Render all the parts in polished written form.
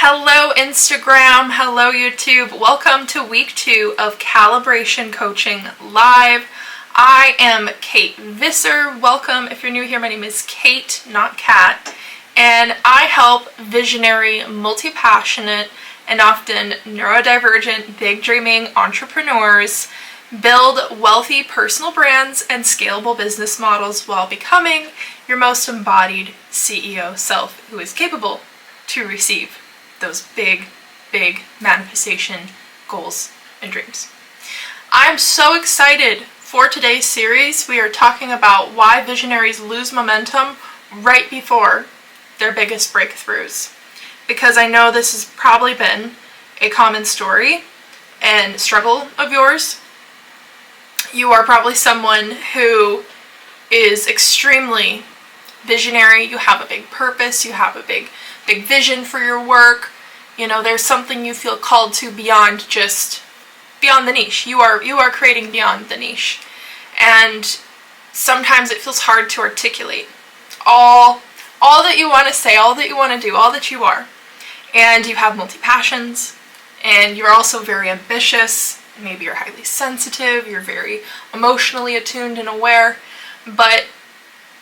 Hello Instagram, hello YouTube. Welcome to week 2 of Calibration Coaching Live. I am Kait Visser. Welcome. If you're new here, my name is Kait, not Kat, and I help visionary, multi-passionate, and often neurodivergent, big dreaming entrepreneurs build wealthy personal brands and scalable business models while becoming your most embodied CEO self who is capable to receive those big manifestation goals and dreams. I'm so excited for today's series. We are talking about why visionaries lose momentum right before their biggest breakthroughs. Because I know this has probably been a common story and struggle of yours. You are probably someone who is extremely visionary. You have a big purpose, you have a big vision for your work. You know, there's something you feel called to beyond the niche. You are creating beyond the niche. And sometimes it feels hard to articulate all that you want to say, all that you want to do, all that you are. And you have multi-passions, and you're also very ambitious. Maybe you're highly sensitive, you're very emotionally attuned and aware, but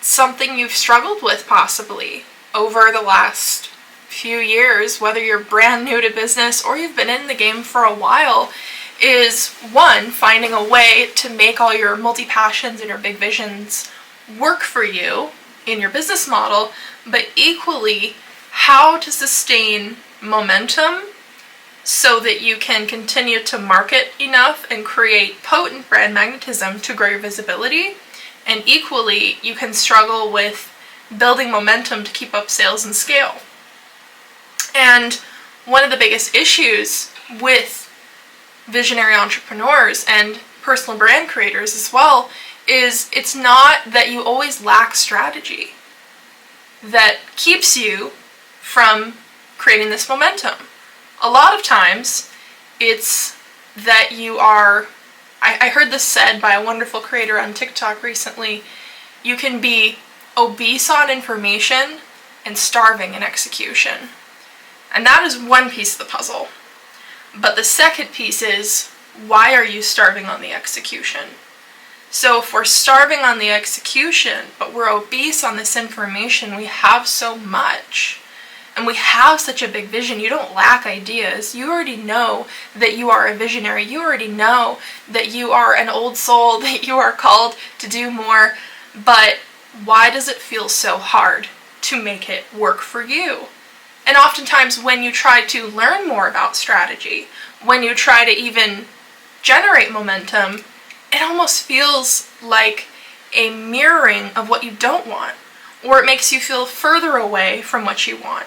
something you've struggled with possibly over the last few years, whether you're brand new to business or you've been in the game for a while, is one, finding a way to make all your multi-passions and your big visions work for you in your business model, but equally how to sustain momentum so that you can continue to market enough and create potent brand magnetism to grow your visibility. And equally, you can struggle with building momentum to keep up sales and scale. And one of the biggest issues with visionary entrepreneurs and personal brand creators as well is it's not that you always lack strategy that keeps you from creating this momentum. A lot of times it's that you are, I heard this said by a wonderful creator on TikTok recently, you can be obese on information and starving in execution. And that is one piece of the puzzle. But the second piece is, why are you starving on the execution? So if we're starving on the execution, but we're obese on this information, we have so much, and we have such a big vision. You don't lack ideas. You already know that you are a visionary. You already know that you are an old soul, that you are called to do more. But why does it feel so hard to make it work for you? And oftentimes when you try to learn more about strategy, when you try to even generate momentum, it almost feels like a mirroring of what you don't want, or it makes you feel further away from what you want.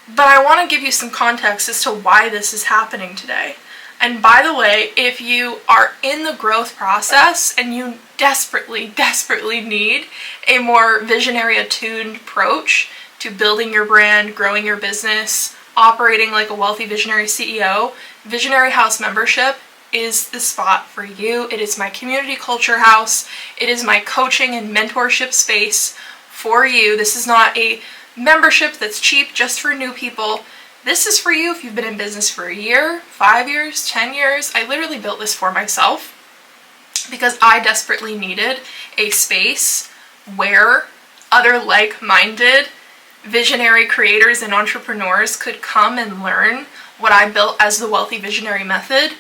But I want to give you some context as to why this is happening today. And by the way, if you are in the growth process and you desperately need a more visionary attuned approach to building your brand, growing your business, operating like a wealthy visionary CEO, Visionary House membership is the spot for you. It is my community culture house. It is my coaching and mentorship space for you. This is not a membership that's cheap just for new people. This is for you if you've been in business for a year, 5 years, 10 years. I literally built this for myself because I desperately needed a space where other like-minded visionary creators and entrepreneurs could come and learn what I built as the Wealthy Visionary Method,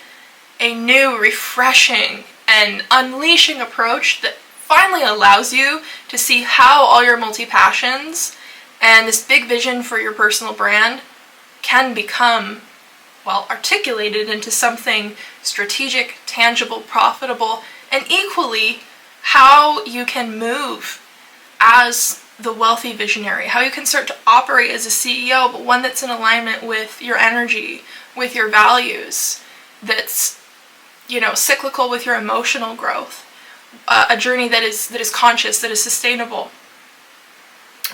a new, refreshing, and unleashing approach that finally allows you to see how all your multi-passions and this big vision for your personal brand can become, well, articulated into something strategic, tangible, profitable, and equally how you can move as the wealthy visionary, how you can start to operate as a CEO, but one that's in alignment with your energy, with your values, that's, cyclical with your emotional growth, a journey that is conscious, that is sustainable.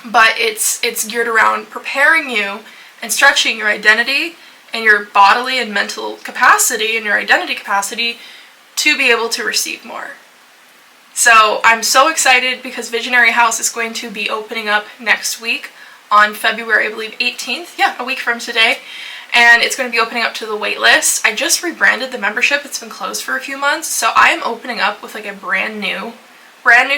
But it's geared around preparing you and stretching your identity and your bodily and mental capacity and your identity capacity to be able to receive more. So I'm so excited because Visionary House is going to be opening up next week on February, I believe, 18th. Yeah, a week from today. And it's going to be opening up to the waitlist. I just rebranded the membership. It's been closed for a few months. So I am opening up with like a brand new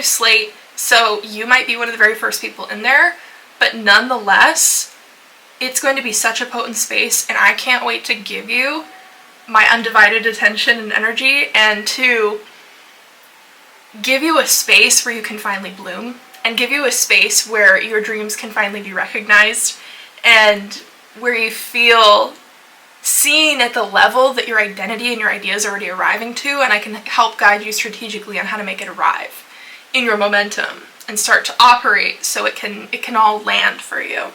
slate. So you might be one of the very first people in there. But nonetheless, it's going to be such a potent space. And I can't wait to give you my undivided attention and energy, and to give you a space where you can finally bloom, and give you a space where your dreams can finally be recognized, and where you feel seen at the level that your identity and your ideas are already arriving to, and I can help guide you strategically on how to make it arrive in your momentum and start to operate so it can all land for you.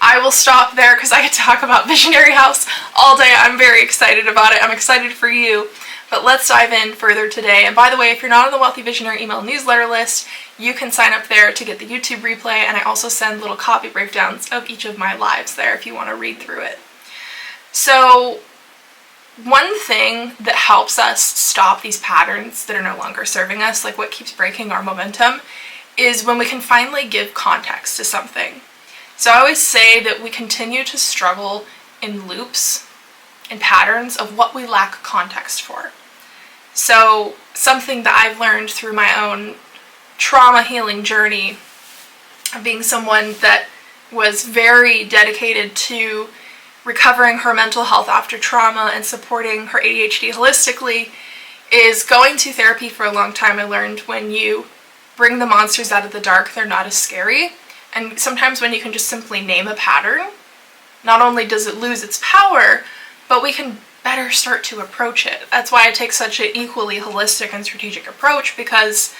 I will stop there because I could talk about Visionary House all day. I'm very excited about it. I'm excited for you. But let's dive in further today. And by the way, if you're not on the Wealthy Visionary email newsletter list, you can sign up there to get the YouTube replay, and I also send little copy breakdowns of each of my lives there if you want to read through it. So one thing that helps us stop these patterns that are no longer serving us, like what keeps breaking our momentum, is when we can finally give context to something. So I always say that we continue to struggle in loops and patterns of what we lack context for. So something that I've learned through my own trauma healing journey, of being someone that was very dedicated to recovering her mental health after trauma and supporting her ADHD holistically, is going to therapy for a long time. I learned when you bring the monsters out of the dark, they're not as scary. And sometimes when you can just simply name a pattern, not only does it lose its power, but we can better start to approach it. That's why I take such an equally holistic and strategic approach, because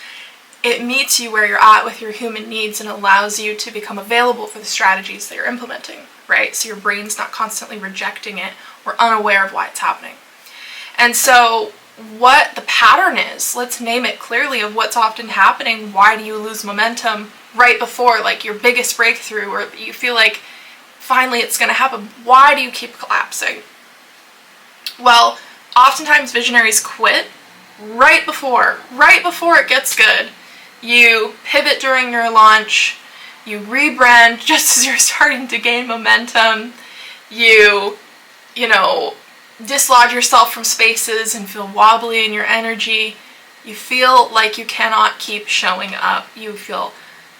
it meets you where you're at with your human needs and allows you to become available for the strategies that you're implementing, right? So your brain's not constantly rejecting it or unaware of why it's happening. And so what the pattern is, let's name it clearly, of what's often happening. Why do you lose momentum right before like your biggest breakthrough, or you feel like finally it's going to happen? Why do you keep collapsing? Well, oftentimes visionaries quit right before it gets good. You pivot during your launch, you rebrand just as you're starting to gain momentum, you dislodge yourself from spaces and feel wobbly in your energy. You feel like you cannot keep showing up. You feel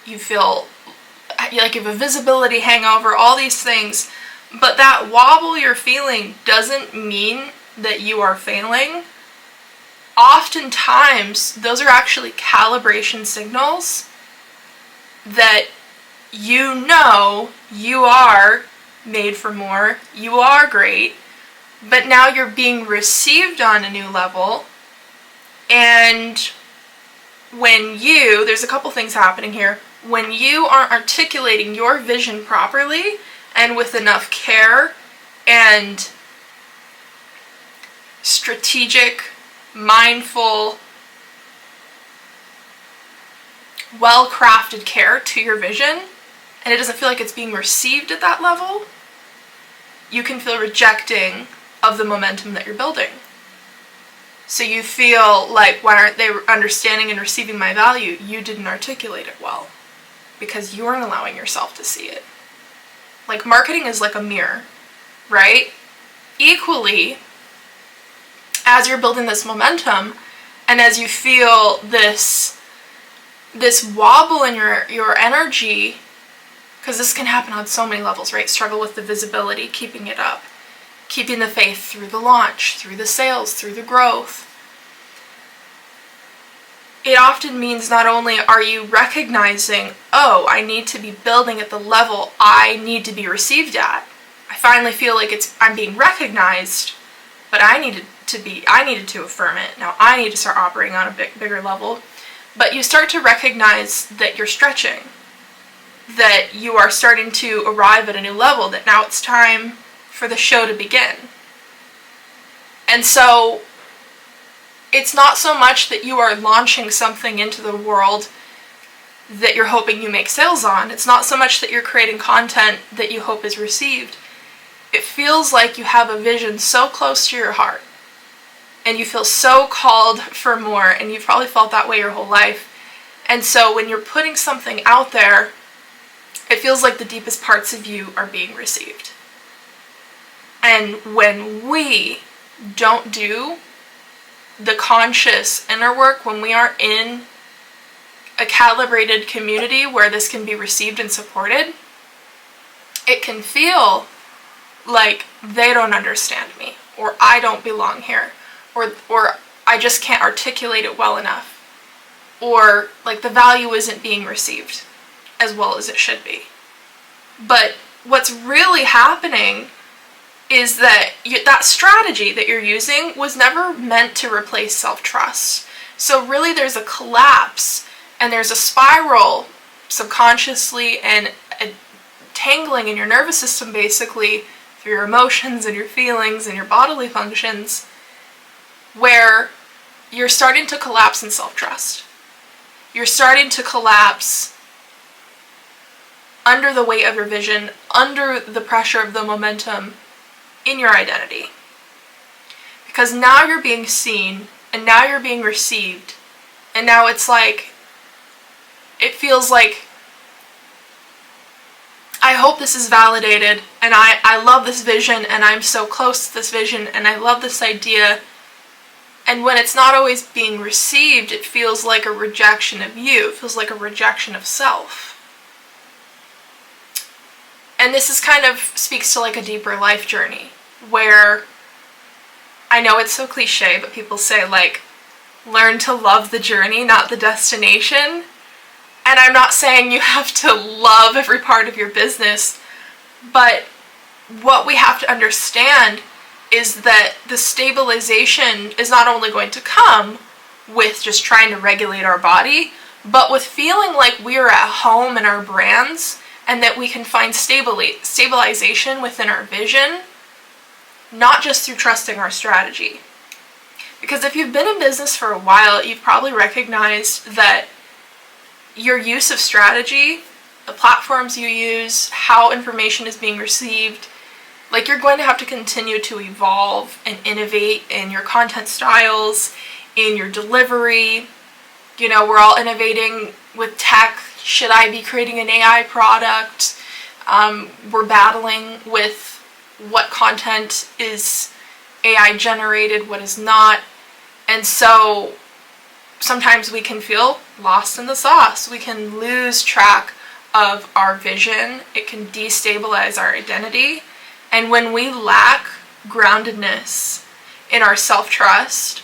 like you have a visibility hangover, all these things. But that wobble you're feeling doesn't mean that you are failing. Oftentimes, those are actually calibration signals that you know you are made for more, you are great, but now you're being received on a new level. And there's a couple things happening here. When you aren't articulating your vision properly and with enough care and strategic, mindful, well-crafted care to your vision, and it doesn't feel like it's being received at that level, you can feel rejecting of the momentum that you're building. So you feel like, why aren't they understanding and receiving my value? You didn't articulate it well because you weren't allowing yourself to see it. Like, marketing is like a mirror, right? Equally, as you're building this momentum and as you feel this wobble in your energy, because this can happen on so many levels, right? Struggle with the visibility, keeping it up, keeping the faith through the launch, through the sales, through the growth. It often means not only are you recognizing, oh, I need to be building at the level I need to be received at. I finally feel like I'm being recognized, but I needed to affirm it. Now I need to start operating on a bigger level. But you start to recognize that you're stretching, that you are starting to arrive at a new level, that now it's time for the show to begin. And so it's not so much that you are launching something into the world that you're hoping you make sales on. It's not so much that you're creating content that you hope is received. It feels like you have a vision so close to your heart, and you feel so called for more, and you've probably felt that way your whole life. And so when you're putting something out there It feels like the deepest parts of you are being received. And when we don't do the conscious inner work, when we are in a calibrated community where this can be received and supported, it can feel like they don't understand me, or I don't belong here, or I just can't articulate it well enough, or like the value isn't being received as well as it should be. But what's really happening is that that strategy that you're using was never meant to replace self-trust. So really there's a collapse and there's a spiral subconsciously and a tangling in your nervous system, basically through your emotions and your feelings and your bodily functions, where you're starting to collapse in self-trust. You're starting to collapse under the weight of your vision, under the pressure of the momentum in your identity. Because now you're being seen, and now you're being received, and now it's like, it feels like, I hope this is validated, and I love this vision, and I'm so close to this vision, and I love this idea. And when it's not always being received, it feels like a rejection of you. It feels like a rejection of self. And this is kind of speaks to like a deeper life journey, where I know it's so cliche, but people say like, learn to love the journey, not the destination. And I'm not saying you have to love every part of your business, but what we have to understand is that the stabilization is not only going to come with just trying to regulate our body, but with feeling like we are at home in our brands and that we can find stabilization within our vision, not just through trusting our strategy. Because if you've been in business for a while, you've probably recognized that your use of strategy, the platforms you use, how information is being received, like you're going to have to continue to evolve and innovate in your content styles, in your delivery. You know, we're all innovating with tech. Should I be creating an AI product? We're battling with what content is AI generated, what is not. And so sometimes we can feel lost in the sauce. We can lose track of our vision. It can destabilize our identity. And when we lack groundedness in our self-trust,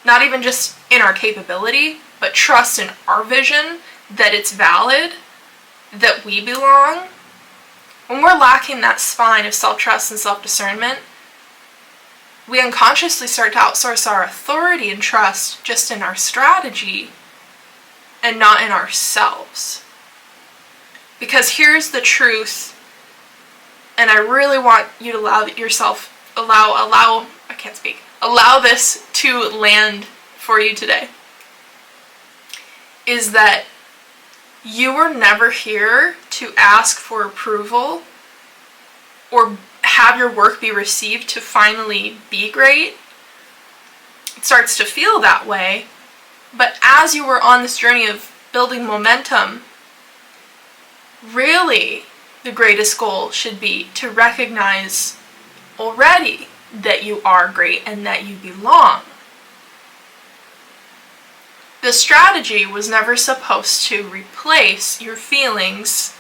not even just in our capability, but trust in our vision, that it's valid, that we belong, when we're lacking that spine of self-trust and self-discernment, we unconsciously start to outsource our authority and trust just in our strategy and not in ourselves. Because here's the truth, and I really want you to allow this to land for you today, is that you were never here to ask for approval or have your work be received to finally be great. It starts to feel that way, but as you were on this journey of building momentum, really the greatest goal should be to recognize already that you are great and that you belong. The strategy was never supposed to replace your feelings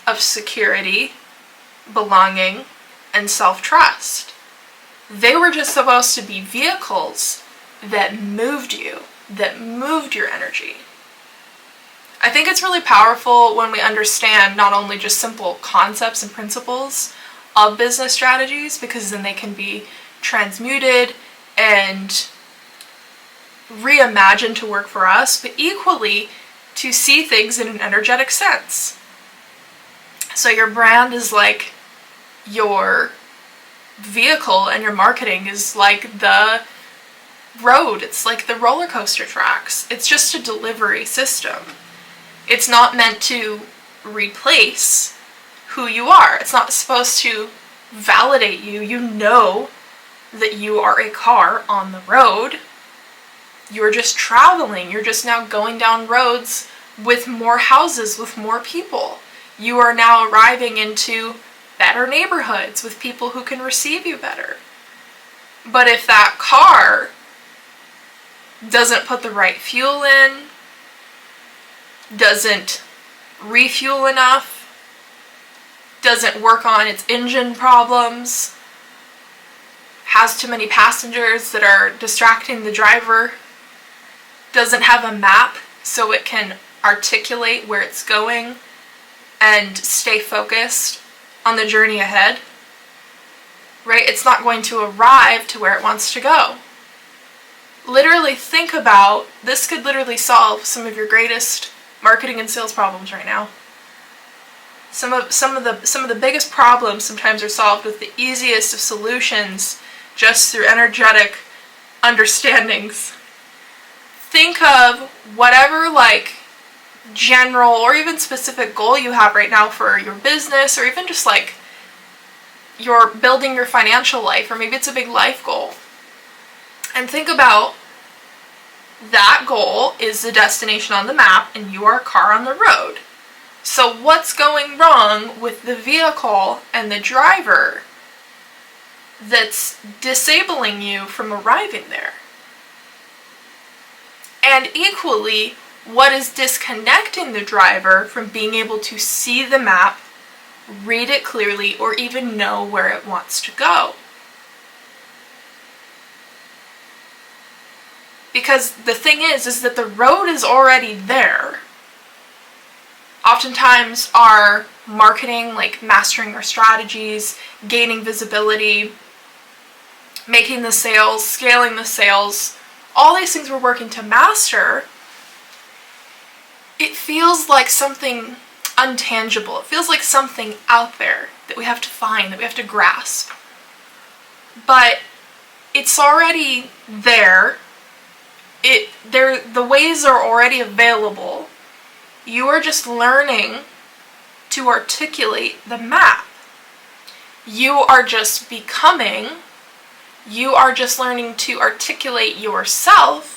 of security, belonging, and self-trust. They were just supposed to be vehicles that moved you, that moved your energy. I think it's really powerful when we understand not only just simple concepts and principles of business strategies, because then they can be transmuted and reimagined to work for us, but equally to see things in an energetic sense. So your brand is like your vehicle, and your marketing is like the road. It's like the roller coaster tracks. It's just a delivery system. It's not meant to replace who you are. It's not supposed to validate you. You know that you are a car on the road. You're just traveling. You're just now going down roads with more houses, with more people. You are now arriving into better neighborhoods with people who can receive you better. But if that car doesn't put the right fuel in, doesn't refuel enough, doesn't work on its engine problems, has too many passengers that are distracting the driver, doesn't have a map so it can articulate where it's going and stay focused on the journey ahead, right? It's not going to arrive to where it wants to go. Literally think about, this could literally solve some of your greatest marketing and sales problems right now. Some of the biggest problems sometimes are solved with the easiest of solutions, just through energetic understandings. Think of whatever general or even specific goal you have right now for your business, or even just you're building your financial life, or maybe it's a big life goal. And think about that goal is the destination on the map and you are a car on the road. So what's going wrong with the vehicle and the driver that's disabling you from arriving there? And equally, what is disconnecting the driver from being able to see the map, read it clearly, or even know where it wants to go? Because the thing is that the road is already there. Oftentimes our marketing, mastering our strategies, gaining visibility, making the sales, scaling the sales, all these things we're working to master, it feels like something untangible. It feels like something out there that we have to find, that we have to grasp. But it's already there. The ways are already available. You are just learning to articulate the map. You are just becoming. You are just learning to articulate yourself.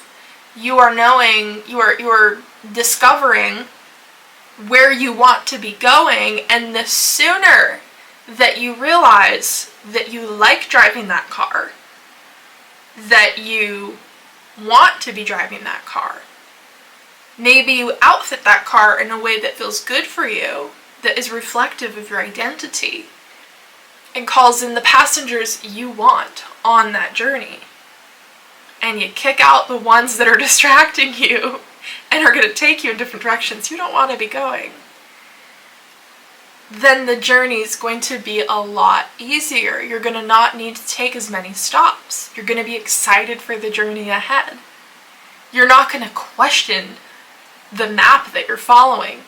You are discovering where you want to be going, and the sooner that you realize that you like driving that car, that you want to be driving that car, maybe you outfit that car in a way that feels good for you, that is reflective of your identity, and calls in the passengers you want on that journey. And you kick out the ones that are distracting you and are going to take you in different directions you don't want to be going. Then the journey is going to be a lot easier. You're going to not need to take as many stops. You're going to be excited for the journey ahead. You're not going to question the map that you're following.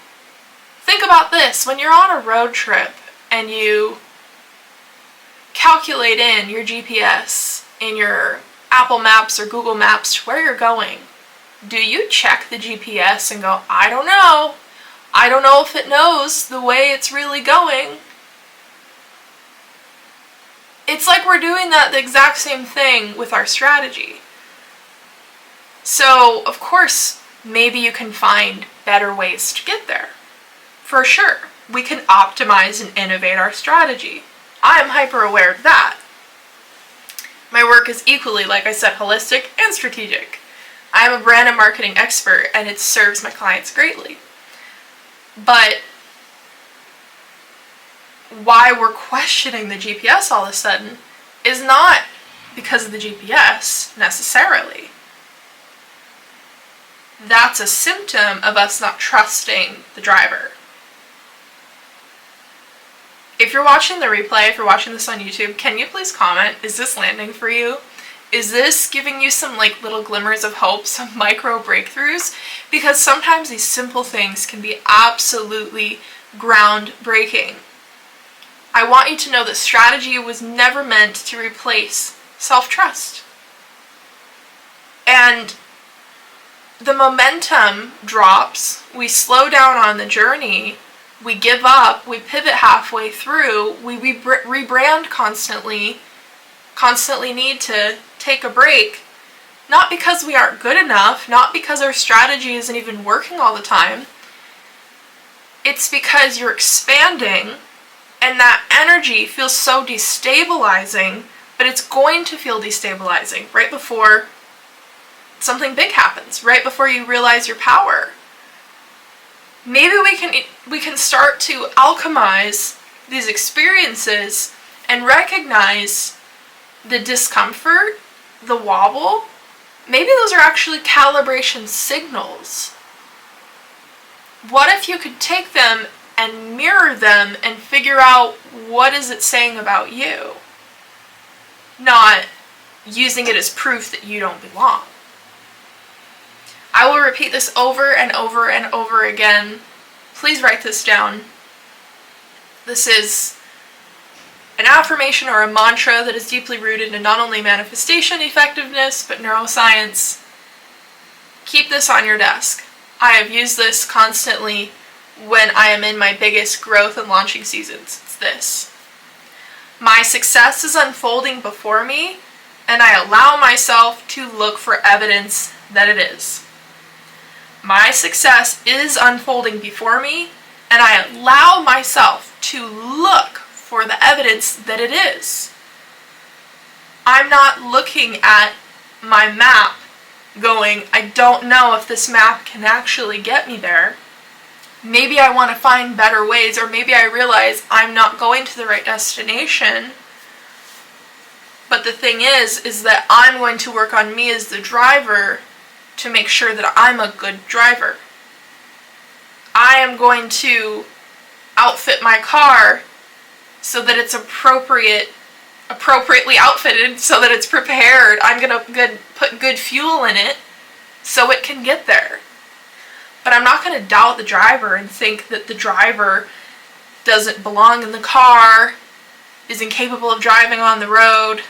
Think about this. When you're on a road trip and you calculate in your GPS in your Apple Maps or Google Maps to where you're going, do you check the GPS and go, I don't know if it knows the way it's really going? It's like we're doing the exact same thing with our strategy. So, of course, maybe you can find better ways to get there. For sure, we can optimize and innovate our strategy. I am hyper aware of that. My work is equally, like I said, holistic and strategic. I am a brand and marketing expert, and it serves my clients greatly. But why we're questioning the GPS all of a sudden is not because of the GPS necessarily. That's a symptom of us not trusting the driver. If you're watching the replay, if you're watching this on YouTube, can you please comment, is this landing for you? Is this giving you some little glimmers of hope, some micro breakthroughs? Because sometimes these simple things can be absolutely groundbreaking. I want you to know that strategy was never meant to replace self-trust. And the momentum drops, we slow down on the journey, we give up, we pivot halfway through, we rebrand constantly need to take a break, not because we aren't good enough, not because our strategy isn't even working all the time, It's because you're expanding and that energy feels so destabilizing, but it's going to feel destabilizing right before something big happens, right before you realize your power. Maybe we can start to alchemize these experiences and recognize the discomfort, the wobble. Maybe those are actually calibration signals. What if you could take them and mirror them and figure out what is it saying about you? Not using it as proof that you don't belong. I will repeat this over and over and over again. Please write this down. This is an affirmation or a mantra that is deeply rooted in not only manifestation effectiveness, but neuroscience. Keep this on your desk. I have used this constantly when I am in my biggest growth and launching seasons. It's this. My success is unfolding before me, and I allow myself to look for evidence that it is. My success is unfolding before me, and I allow myself to look for the evidence that it is. I'm not looking at my map going, I don't know if this map can actually get me there. Maybe I want to find better ways, or maybe I realize I'm not going to the right destination. But the thing is that I'm going to work on me as the driver to make sure that I'm a good driver. I am going to outfit my car so that it's appropriately outfitted, so that it's prepared. I'm going to put good fuel in it so it can get there. But I'm not going to doubt the driver and think that the driver doesn't belong in the car, is incapable of driving on the road.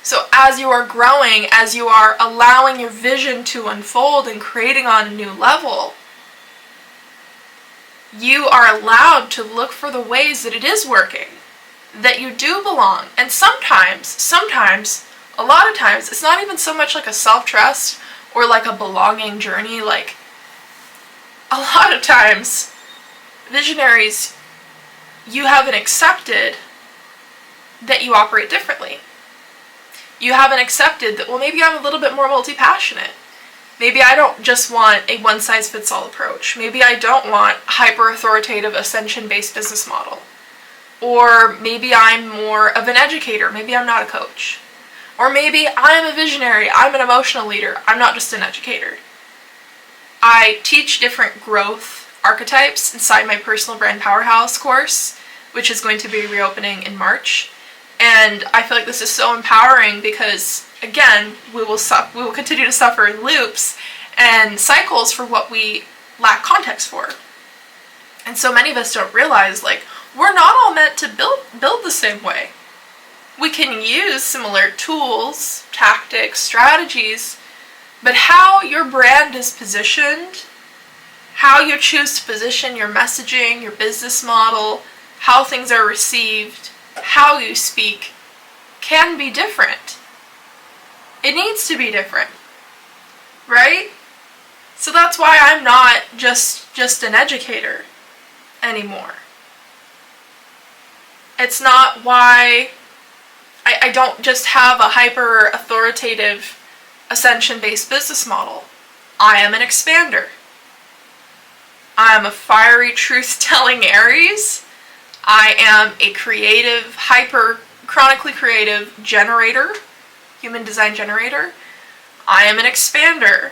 So as you are growing, as you are allowing your vision to unfold and creating on a new level, you are allowed to look for the ways that it is working, that you do belong. And sometimes, a lot of times, it's not even so much like a self-trust or like a belonging journey. Like, a lot of times, visionaries, you haven't accepted that you operate differently. You haven't accepted that, well, maybe I'm a little bit more multi-passionate. Maybe I don't just want a one-size-fits-all approach. Maybe I don't want hyper-authoritative, ascension-based business model. Or maybe I'm more of an educator. Maybe I'm not a coach. Or maybe I'm a visionary. I'm an emotional leader. I'm not just an educator. I teach different growth archetypes inside my Personal Brand Powerhouse course, which is going to be reopening in March. And I feel like this is so empowering because, again, we will continue to suffer in loops and cycles for what we lack context for. And so many of us don't realize, like, we're not all meant to build the same way. We can use similar tools, tactics, strategies, but how your brand is positioned, how you choose to position your messaging, your business model, how things are received, how you speak, can be different. It needs to be different, right? So that's why I'm not just an educator anymore. It's not why I don't just have a hyper authoritative ascension-based business model. I am an expander. I am a fiery truth-telling Aries. I am a creative, chronically creative generator, human design generator. I am an expander.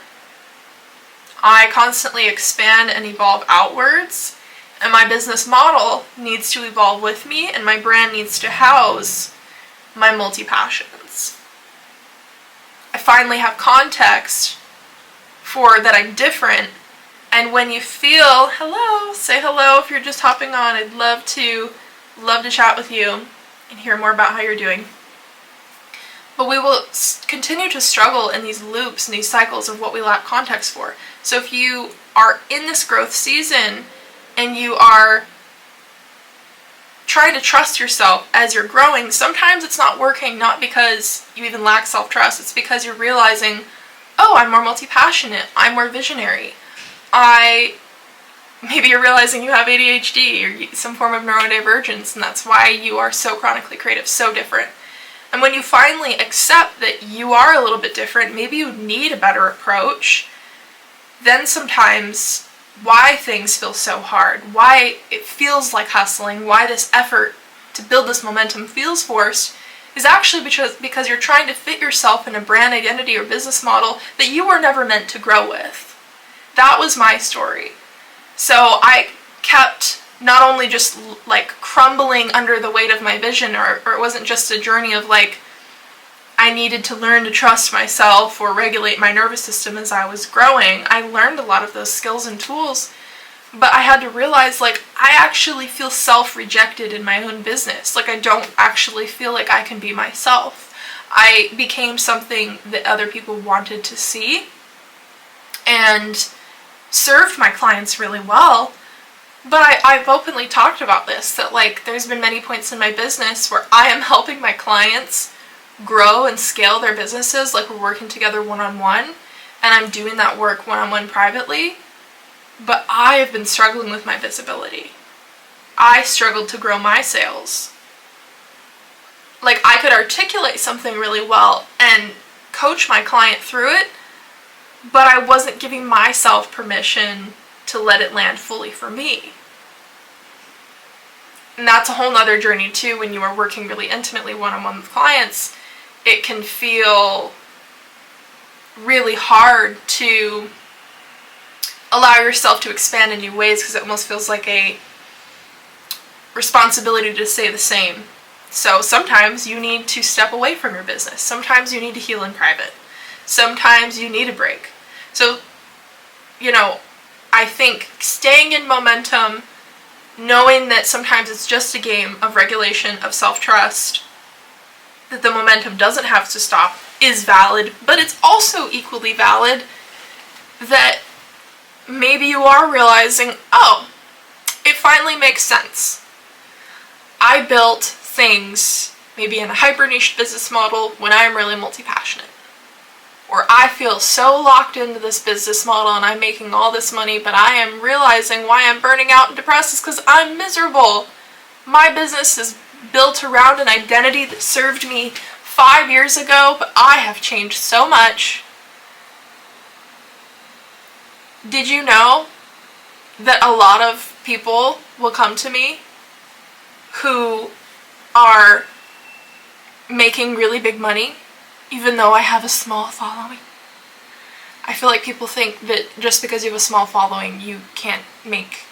I constantly expand and evolve outwards, and my business model needs to evolve with me, and my brand needs to house my multi-passions. I finally have context for that I'm different. And when you feel, hello, say hello if you're just hopping on. I'd love to chat with you and hear more about how you're doing. But we will continue to struggle in these loops and these cycles of what we lack context for. So if you are in this growth season and you are trying to trust yourself as you're growing, sometimes it's not working, not because you even lack self-trust. It's because you're realizing, oh, I'm more multi-passionate. I'm more visionary. I Maybe you're realizing you have ADHD or some form of neurodivergence, and that's why you are so chronically creative, so different. And when you finally accept that you are a little bit different, maybe you need a better approach, then sometimes why things feel so hard, why it feels like hustling, why this effort to build this momentum feels forced, is actually because you're trying to fit yourself in a brand identity or business model that you were never meant to grow with. That was my story. So I kept not only just like crumbling under the weight of my vision, or it wasn't just a journey of like I needed to learn to trust myself or regulate my nervous system as I was growing. I learned a lot of those skills and tools, but I had to realize like I actually feel self-rejected in my own business. Like I don't actually feel like I can be myself. I became something that other people wanted to see and served my clients really well. But I've openly talked about this, that like there's been many points in my business where I am helping my clients grow and scale their businesses, like we're working together one-on-one, and I'm doing that work one-on-one privately, but I have been struggling with my visibility. I struggled to grow my sales. Like I could articulate something really well and coach my client through it, but I wasn't giving myself permission to let it land fully for me. And that's a whole nother journey too. When you are working really intimately one-on-one with clients, it can feel really hard to allow yourself to expand in new ways, because it almost feels like a responsibility to stay the same. So sometimes you need to step away from your business. Sometimes you need to heal in private. Sometimes you need a break. So, I think staying in momentum, knowing that sometimes it's just a game of regulation, of self-trust, that the momentum doesn't have to stop, is valid, but it's also equally valid that maybe you are realizing, oh, it finally makes sense. I built things maybe in a hyper niche business model when I'm really multi-passionate. Or I feel so locked into this business model and I'm making all this money, but I am realizing why I'm burning out and depressed is because I'm miserable. My business is built around an identity that served me 5 years ago, but I have changed so much. Did you know that a lot of people will come to me who are making really big money, even though I have a small following? I feel like people think that just because you have a small following, you can't make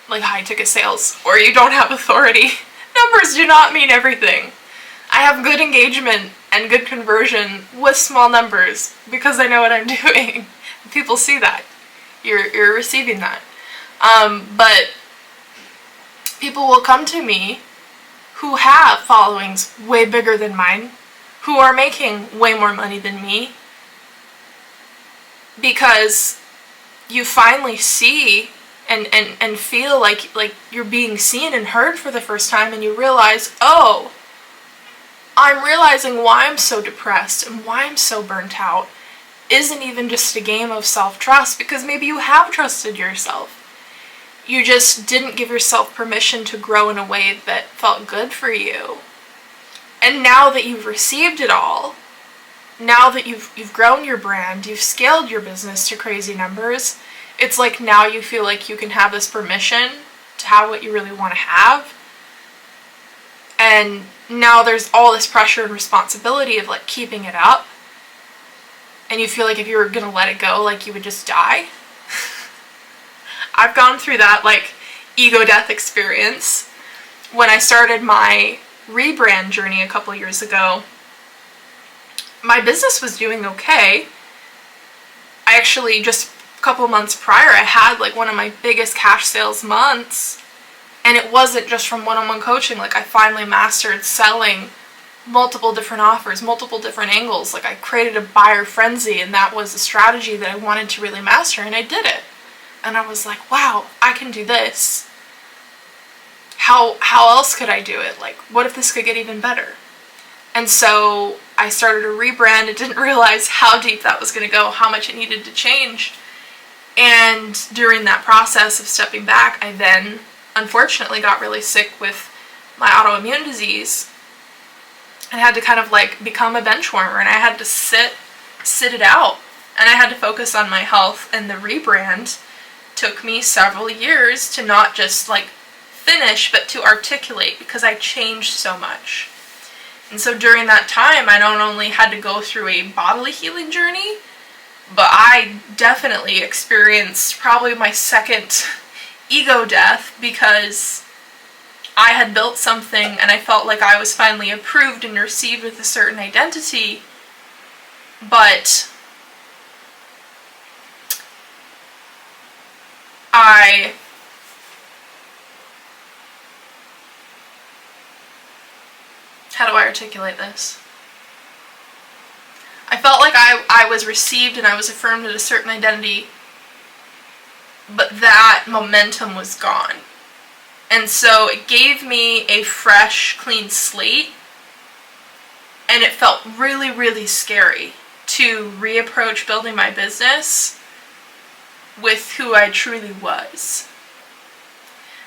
like high ticket sales, or you don't have authority. Numbers do not mean everything. I have good engagement and good conversion with small numbers because I know what I'm doing. People see that. You're receiving that. But people will come to me who have followings way bigger than mine, who are making way more money than me, because you finally see and feel like you're being seen and heard for the first time, and you realize, oh, I'm realizing why I'm so depressed and why I'm so burnt out isn't even just a game of self-trust, because maybe you have trusted yourself. You just didn't give yourself permission to grow in a way that felt good for you. And now that you've received it all, now that you've grown your brand, you've scaled your business to crazy numbers, it's like now you feel like you can have this permission to have what you really want to have. And now there's all this pressure and responsibility of like keeping it up. And you feel like if you were going to let it go, like you would just die. I've gone through that like ego death experience. When I started my rebrand journey a couple years ago, my business was doing okay. I actually, just a couple months prior, I had like one of my biggest cash sales months. And it wasn't just from one-on-one coaching. Like I finally mastered selling multiple different offers, multiple different angles. Like I created a buyer frenzy, and that was a strategy that I wanted to really master, and I did it. And I was like, wow, I can do this. How else could I do it? Like, what if this could get even better? And so I started a rebrand. I didn't realize how deep that was going to go, how much it needed to change. And during that process of stepping back, I then unfortunately got really sick with my autoimmune disease. I had to kind of like become a bench warmer, and I had to sit it out, and I had to focus on my health. And the rebrand took me several years to not just like finish, but to articulate, because I changed so much. And so during that time, I not only had to go through a bodily healing journey, but I definitely experienced probably my second ego death, because I had built something and I felt like I was finally approved and received with a certain identity, but how do I articulate this? I felt like I was received and I was affirmed at a certain identity, but that momentum was gone. And so it gave me a fresh, clean slate, and it felt really, really scary to reapproach building my business with who I truly was.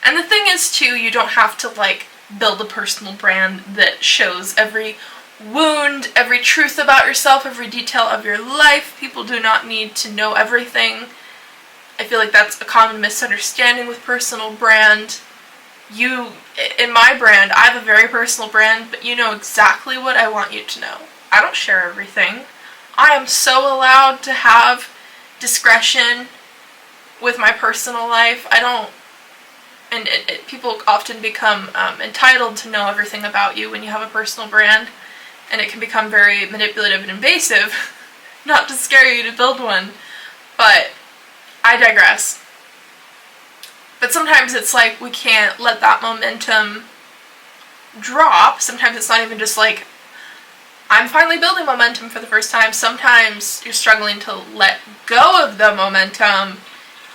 And the thing is too, you don't have to like build a personal brand that shows every wound, every truth about yourself, every detail of your life. People do not need to know everything. I feel like that's a common misunderstanding with personal brand. In my brand, I have a very personal brand, but you know exactly what I want you to know. I don't share everything. I am so allowed to have discretion with my personal life. I don't, and people often become entitled to know everything about you when you have a personal brand, and it can become very manipulative and invasive, not to scare you to build one, but I digress. But sometimes it's like we can't let that momentum drop. Sometimes it's not even just like, I'm finally building momentum for the first time. Sometimes you're struggling to let go of the momentum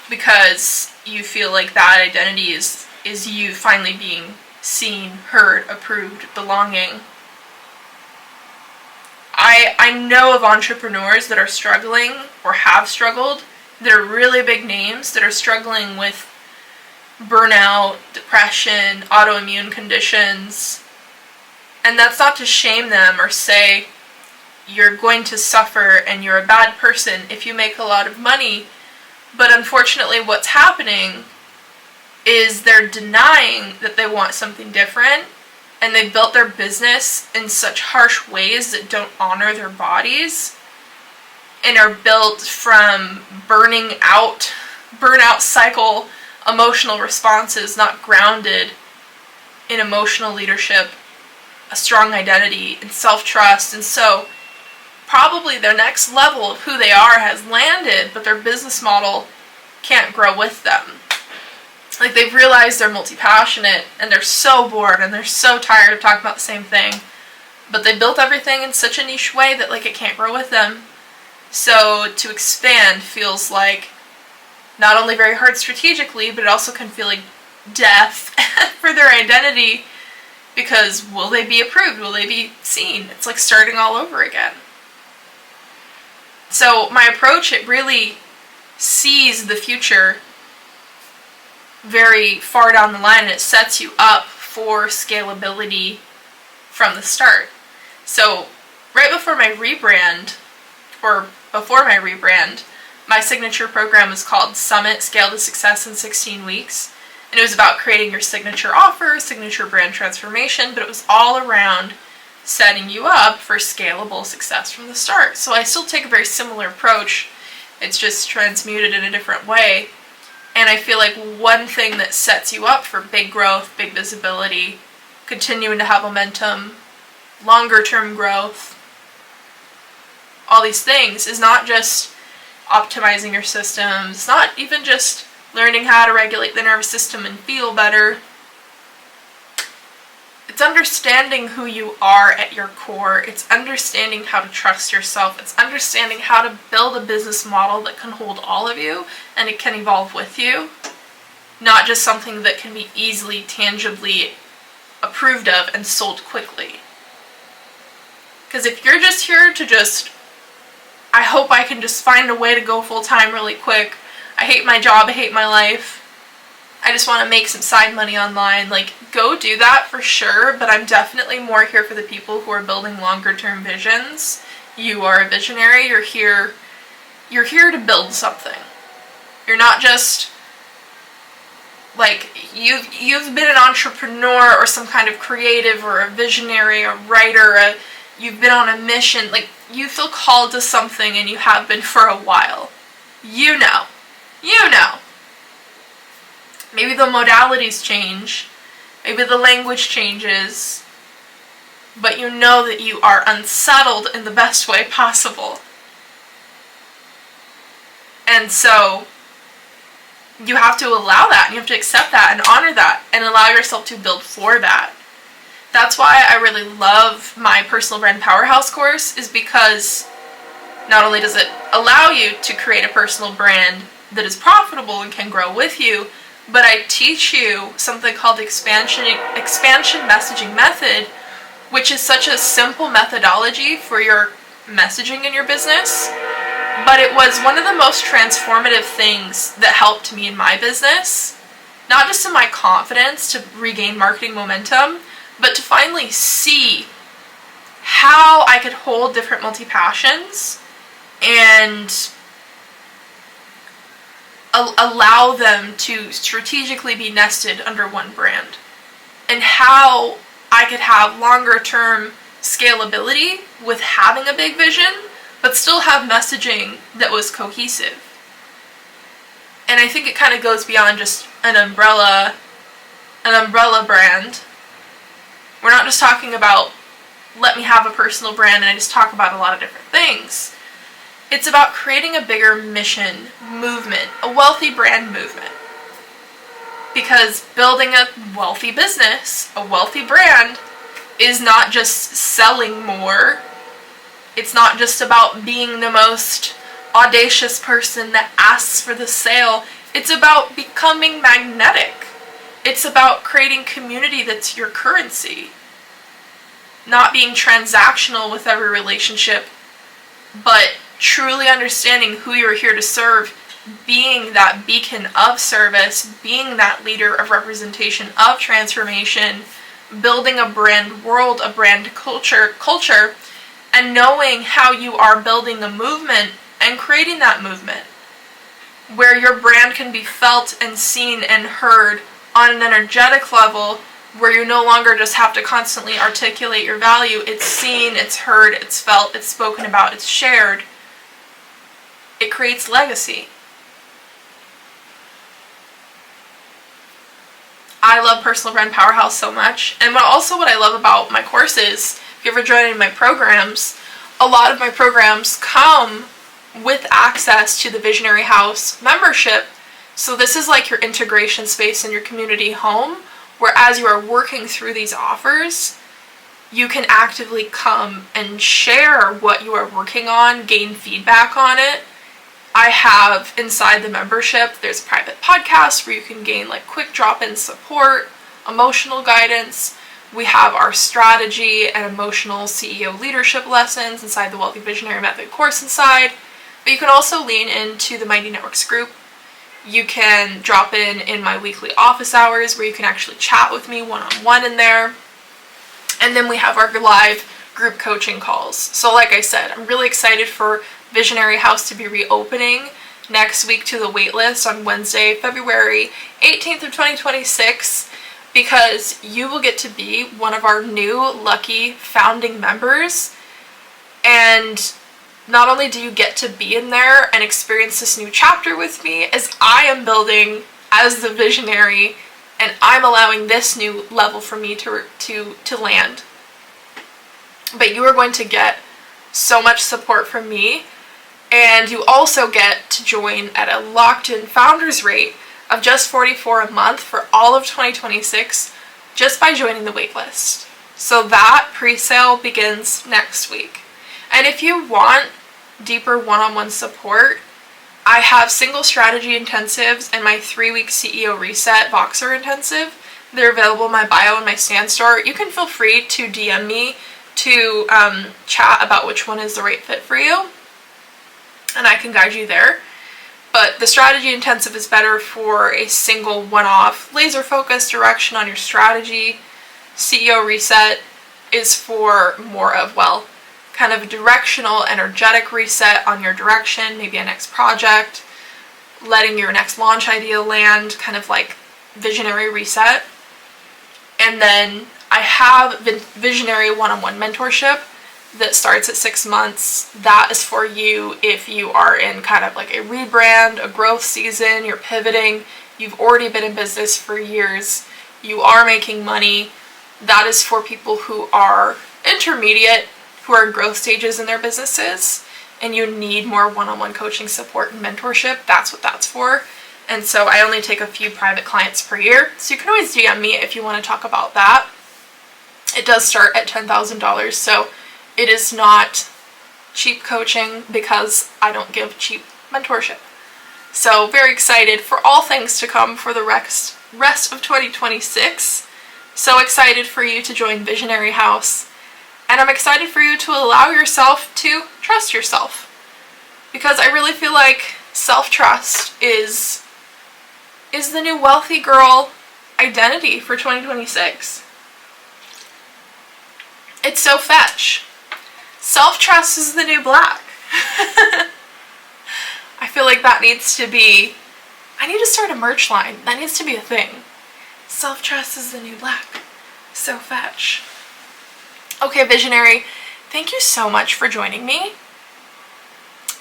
because you feel like that identity is you finally being seen, heard, approved, belonging. I know of entrepreneurs that are struggling or have struggled, that are really big names, that are struggling with burnout, depression, autoimmune conditions. And that's not to shame them or say you're going to suffer and you're a bad person if you make a lot of money. But unfortunately, what's happening is they're denying that they want something different, and they built their business in such harsh ways that don't honor their bodies and are built from burnout cycle emotional responses, not grounded in emotional leadership, a strong identity, and self-trust. And so probably their next level of who they are has landed, but their business model can't grow with them. Like, they've realized they're multi-passionate and they're so bored and they're so tired of talking about the same thing, but they built everything in such a niche way that like it can't grow with them. So to expand feels like not only very hard strategically, but it also can feel like death for their identity, because will they be approved? Will they be seen? It's like starting all over again. So my approach, it really sees the future very far down the line, and it sets you up for scalability from the start. So right before my rebrand, my signature program was called Summit Scale to Success in 16 Weeks. And it was about creating your signature offer, signature brand transformation, but it was all around setting you up for scalable success from the start. So I still take a very similar approach. It's just transmuted in a different way. And I feel like one thing that sets you up for big growth, big visibility, continuing to have momentum, longer term growth, all these things, is not just optimizing your systems, it's not even just learning how to regulate the nervous system and feel better. It's understanding who you are at your core. It's understanding how to trust yourself. It's understanding how to build a business model that can hold all of you and it can evolve with you. Not just something that can be easily, tangibly approved of and sold quickly. Because if you're just here to I hope I can just find a way to go full time really quick. I hate my job, I hate my life, I just want to make some side money online. Like, go do that for sure, but I'm definitely more here for the people who are building longer term visions. You are a visionary, you're here to build something. You're not just like, you've been an entrepreneur or some kind of creative or a visionary, a writer, you've been on a mission, like, you feel called to something and you have been for a while. You know. Maybe the modalities change, maybe the language changes, but you know that you are unsettled in the best way possible. And so you have to allow that, and you have to accept that and honor that and allow yourself to build for that. That's why I really love my Personal Brand Powerhouse course, is because not only does it allow you to create a personal brand that is profitable and can grow with you, but I teach you something called the expansion messaging method, which is such a simple methodology for your messaging in your business. But it was one of the most transformative things that helped me in my business. Not just in my confidence to regain marketing momentum, but to finally see how I could hold different multi-passions and allow them to strategically be nested under one brand, and how I could have longer term scalability with having a big vision but still have messaging that was cohesive. And I think it kind of goes beyond just an umbrella brand. We're not just talking about, let me have a personal brand and I just talk about a lot of different things. It's about creating a bigger mission movement, a wealthy brand movement. Because building a wealthy business, a wealthy brand, is not just selling more. It's not just about being the most audacious person that asks for the sale. It's about becoming magnetic. It's about creating community that's your currency. Not being transactional with every relationship, but truly understanding who you're here to serve, being that beacon of service, being that leader of representation, of transformation, building a brand world, a brand culture, and knowing how you are building the movement and creating that movement where your brand can be felt and seen and heard on an energetic level, where you no longer just have to constantly articulate your value. It's seen, it's heard, it's felt, it's spoken about, it's shared. It creates legacy. I love Personal Brand Powerhouse so much. And what I love about my courses, if you ever join any of my programs, a lot of my programs come with access to the Visionary House membership. So this is like your integration space in your community home, where as you are working through these offers, you can actively come and share what you are working on, gain feedback on it. I have inside the membership, there's a private podcast where you can gain like quick drop-in support, emotional guidance. We have our strategy and emotional CEO leadership lessons inside the Wealthy Visionary Method course inside. But you can also lean into the Mighty Networks group. You can drop in my weekly office hours where you can actually chat with me one-on-one in there. And then we have our live group coaching calls. So like I said, I'm really excited for Visionary House to be reopening next week to the waitlist on Wednesday, February 18th of 2026, because you will get to be one of our new lucky founding members. And not only do you get to be in there and experience this new chapter with me as I am building as the visionary, and I'm allowing this new level for me to land, but you are going to get so much support from me. And you also get to join at a locked-in founders rate of just $44 a month for all of 2026 just by joining the waitlist. So that pre-sale begins next week. And if you want deeper one-on-one support, I have single strategy intensives and my 3-week CEO reset Voxer intensive. They're available in my bio and my stand store. You can feel free to DM me to chat about which one is the right fit for you, and I can guide you there. But the strategy intensive is better for a single one-off laser focused direction on your strategy. CEO reset is for more of, well, kind of a directional, energetic reset on your direction, maybe a next project, letting your next launch idea land, kind of like visionary reset. And then I have Visionary one-on-one mentorship that starts at 6 months. That is for you if you are in kind of like a rebrand, a growth season, you're pivoting, you've already been in business for years, you are making money. That is for people who are intermediate, who are in growth stages in their businesses, and you need more one-on-one coaching support and mentorship. That's what that's for. And so I only take a few private clients per year, so you can always DM me if you want to talk about that. It does start at $10,000, so it is not cheap coaching because I don't give cheap mentorship. So very excited for all things to come for the rest of 2026. So excited for you to join Visionary House. And I'm excited for you to allow yourself to trust yourself. Because I really feel like self-trust is the new wealthy girl identity for 2026. It's so fetch. Self-trust is the new black. I feel like that needs to be, I need to start a merch line. That needs to be a thing. Self-trust is the new black. So fetch. Okay, Visionary, thank you so much for joining me.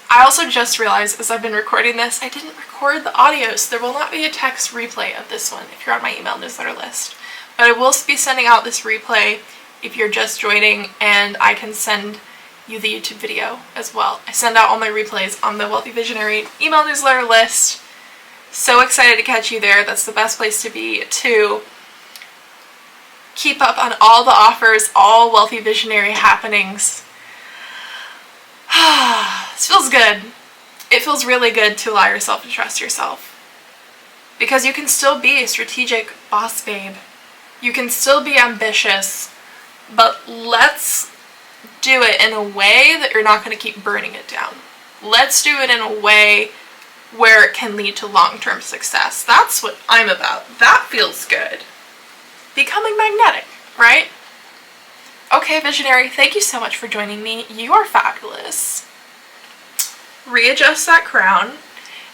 I also just realized as I've been recording this, I didn't record the audio, so there will not be a text replay of this one if you're on my email newsletter list. But I will be sending out this replay if you're just joining, and I can send you the YouTube video as well. I send out all my replays on the Wealthy Visionary email newsletter list. So excited to catch you there. That's the best place to be to keep up on all the offers, all Wealthy Visionary happenings. This feels good. It feels really good to allow yourself to trust yourself. Because you can still be a strategic boss babe. You can still be ambitious, but let's do it in a way that you're not going to keep burning it down. Let's do it in a way where it can lead to long-term success. That's what I'm about. That feels good. Becoming magnetic, right? Okay, Visionary, thank you so much for joining me. You are fabulous. Readjust that crown,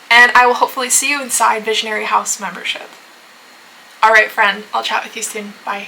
and I will hopefully see you inside Visionary House membership. All right, friend, I'll chat with you soon. Bye.